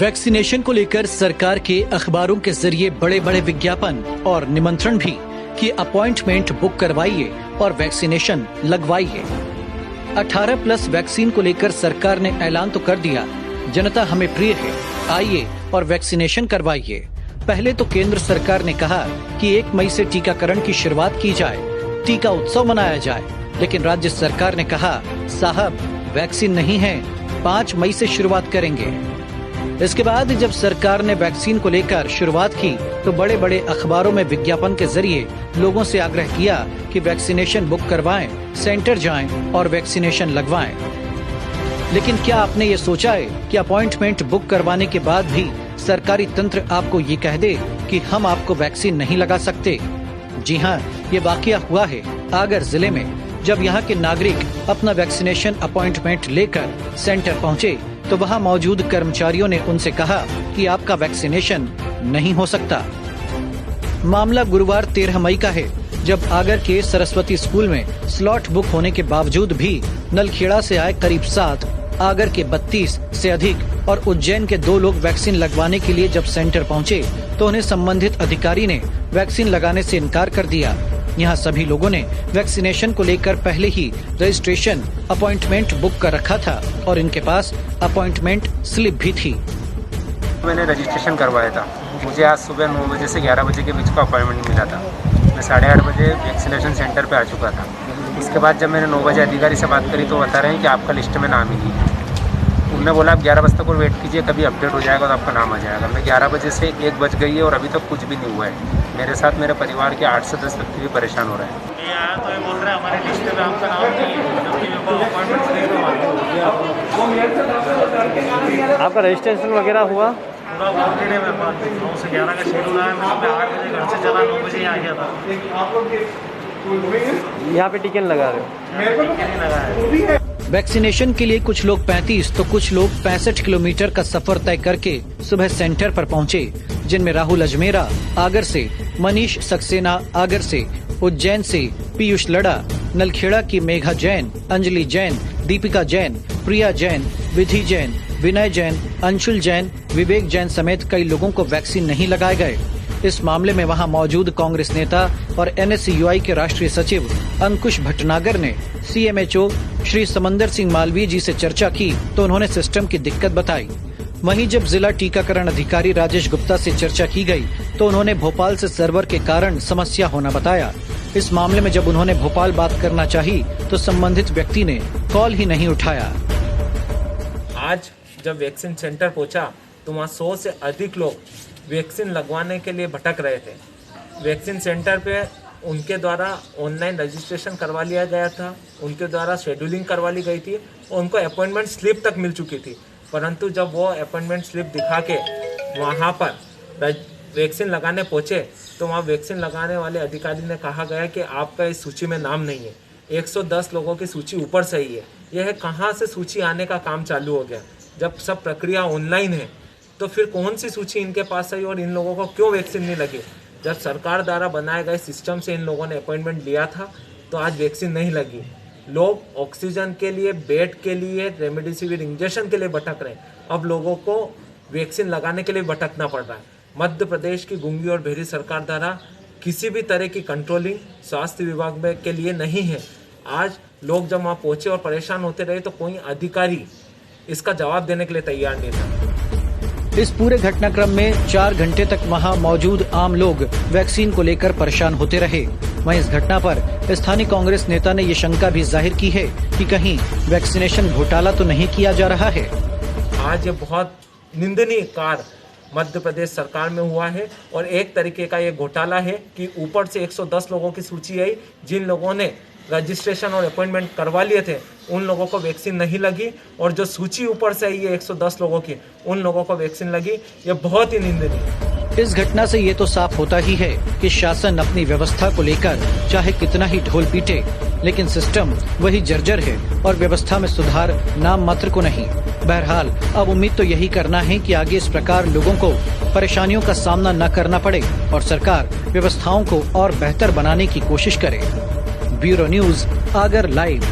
Vaccination को लेकर सरकार के अखबारों के जरिए बड़े बड़े विज्ञापन और निमंत्रण भी कि अपॉइंटमेंट बुक करवाइए और वैक्सीनेशन लगवाइए। 18+ वैक्सीन को लेकर सरकार ने ऐलान तो कर दिया, जनता हमें प्रिय है, आइए और वैक्सीनेशन करवाइए। पहले तो केंद्र सरकार ने कहा कि 1 मई से टीकाकरण की शुरुआत की जाए, टीका उत्सव मनाया जाए, लेकिन राज्य सरकार ने कहा साहब वैक्सीन नहीं है, 5 मई से शुरुआत करेंगे। इसके बाद जब सरकार ने वैक्सीन को लेकर शुरुआत की तो बड़े बड़े अखबारों में विज्ञापन के जरिए लोगों से आग्रह किया कि वैक्सीनेशन बुक करवाएं, सेंटर जाएं और वैक्सीनेशन लगवाएं। लेकिन क्या आपने ये सोचा है कि अपॉइंटमेंट बुक करवाने के बाद भी सरकारी तंत्र आपको ये कह दे कि हम आपको वैक्सीन नहीं लगा सकते? जी हाँ, ये वाकया हुआ है आगर जिले में, जब यहाँ के नागरिक अपना वैक्सीनेशन अपॉइंटमेंट लेकर सेंटर पहुँचे तो वहाँ मौजूद कर्मचारियों ने उनसे कहा कि आपका वैक्सीनेशन नहीं हो सकता। मामला गुरुवार 13 मई का है, जब आगर के सरस्वती स्कूल में स्लॉट बुक होने के बावजूद भी नलखेड़ा से आए करीब 7, आगर के 32 से अधिक और उज्जैन के 2 लोग वैक्सीन लगवाने के लिए जब सेंटर पहुँचे तो उन्हें संबंधित अधिकारी ने वैक्सीन लगाने से इनकार कर दिया। यहाँ सभी लोगों ने वैक्सीनेशन को लेकर पहले ही रजिस्ट्रेशन अपॉइंटमेंट बुक कर रखा था और इनके पास अपॉइंटमेंट स्लिप भी थी। मैंने रजिस्ट्रेशन करवाया था। मुझे आज सुबह 9 बजे से 11 बजे के बीच का अपॉइंटमेंट मिला था। मैं 8:30 बजे वैक्सीनेशन सेंटर पे आ चुका था। उसके बाद जब मैंने 9 बजे अधिकारी से बात करी तो बता रहे हैं कि आपका लिस्ट में नाम ही नहीं है। उन्होंने बोला आप 11 बजे तक और वेट कीजिए, कभी अपडेट हो जाएगा तो आपका नाम आ जाएगा। मैं 11 बजे से 1 बज गई है और अभी तक कुछ भी नहीं हुआ है। मेरे साथ मेरे परिवार के 8 से 10 व्यक्ति भी परेशान हो रहे हैं। ये आया तो ये बोल रहे हैं हमारे लिस्ट में आपका नाम नहीं है, जबकि मेरे को अपॉइंटमेंट नहीं हुआ। आपका रजिस्ट्रेशन वगैरह हुआ? पूरा वॉन्टेड है मेरे पास। 9 से 11 का शेड्यूल आया, मैं सुबह 8 बजे घर से चला, 9 बजे ही आ गया था। यहाँ पे टिकट लगा रहे हो? टिकट नहीं लगाया। वैक्सीनेशन के लिए कुछ लोग 35 तो कुछ लोग 65 किलोमीटर का सफर तय करके सुबह सेंटर पर पहुंचे, जिनमें राहुल अजमेरा आगर से, मनीष सक्सेना आगर से, उज्जैन से पीयूष लड़ा, नलखेड़ा की मेघा जैन, अंजलि जैन, दीपिका जैन, प्रिया जैन, विधि जैन, विनय जैन, अंशुल जैन, विवेक जैन समेत कई लोगों को वैक्सीन नहीं लगाए गए। इस मामले में वहां मौजूद कांग्रेस नेता और NSUI के राष्ट्रीय सचिव अंकुश भटनागर ने CMHO श्री समंदर सिंह मालवीय जी से चर्चा की तो उन्होंने सिस्टम की दिक्कत बताई। वहीं जब जिला टीकाकरण अधिकारी राजेश गुप्ता से चर्चा की गई तो उन्होंने भोपाल से सर्वर के कारण समस्या होना बताया। इस मामले में जब उन्होंने भोपाल बात करना चाही तो संबंधित व्यक्ति ने कॉल ही नहीं उठाया। आज जब वैक्सीन सेंटर पहुंचा तो वहाँ 100 से अधिक लोग वैक्सीन लगवाने के लिए भटक रहे थे। वैक्सीन सेंटर पे उनके द्वारा ऑनलाइन रजिस्ट्रेशन करवा लिया गया था, उनके द्वारा शेड्यूलिंग करवा ली गई थी और उनको अपॉइंटमेंट स्लिप तक मिल चुकी थी। परंतु जब वो अपॉइंटमेंट स्लिप दिखा के वहाँ पर वैक्सीन लगाने पहुँचे तो वहाँ वैक्सीन लगाने वाले अधिकारी ने कहा गया कि आपका इस सूची में नाम नहीं है। 110 लोगों की सूची ऊपर से ही है। यह कहाँ से सूची आने का काम चालू हो गया? जब सब प्रक्रिया ऑनलाइन है तो फिर कौन सी सूची इनके पास आई और इन लोगों को क्यों वैक्सीन नहीं लगी? जब सरकार द्वारा बनाए गए सिस्टम से इन लोगों ने अपॉइंटमेंट लिया था तो आज वैक्सीन नहीं लगी। लोग ऑक्सीजन के लिए, बेड के लिए, रेमडेसिविर इंजेक्शन के लिए भटक रहे हैं। अब लोगों को वैक्सीन लगाने के लिए भटकना पड़ रहा है। मध्य प्रदेश की गूंगी और बहरी सरकार द्वारा किसी भी तरह की कंट्रोलिंग स्वास्थ्य विभाग में के लिए नहीं है। आज लोग जब वहाँ पहुँचे और परेशान होते रहे तो कोई अधिकारी इसका जवाब देने के लिए तैयार नहीं था। इस पूरे घटनाक्रम में 4 घंटे तक वहां मौजूद आम लोग वैक्सीन को लेकर परेशान होते रहे। वहीं इस घटना पर स्थानीय कांग्रेस नेता ने ये शंका भी जाहिर की है कि कहीं वैक्सीनेशन घोटाला तो नहीं किया जा रहा है। आज ये बहुत निंदनीय कार्य मध्य प्रदेश सरकार में हुआ है और एक तरीके का ये घोटाला है कि ऊपर से 110 लोगों की सूची आई, जिन लोगों ने रजिस्ट्रेशन और अपॉइंटमेंट करवा लिए थे उन लोगों को वैक्सीन नहीं लगी और जो सूची ऊपर से आई है 110 लोगों की, उन लोगों को वैक्सीन लगी। ये बहुत ही निंदनीय। इस घटना से ये तो साफ होता ही है कि शासन अपनी व्यवस्था को लेकर चाहे कितना ही ढोल पीटे, लेकिन सिस्टम वही जर्जर है और व्यवस्था में सुधार नाम मात्र को नहीं। बहरहाल अब उम्मीद तो यही करना है कि आगे इस प्रकार लोगों को परेशानियों का सामना न करना पड़े और सरकार व्यवस्थाओं को और बेहतर बनाने की कोशिश करे। Bureau news, Agar live.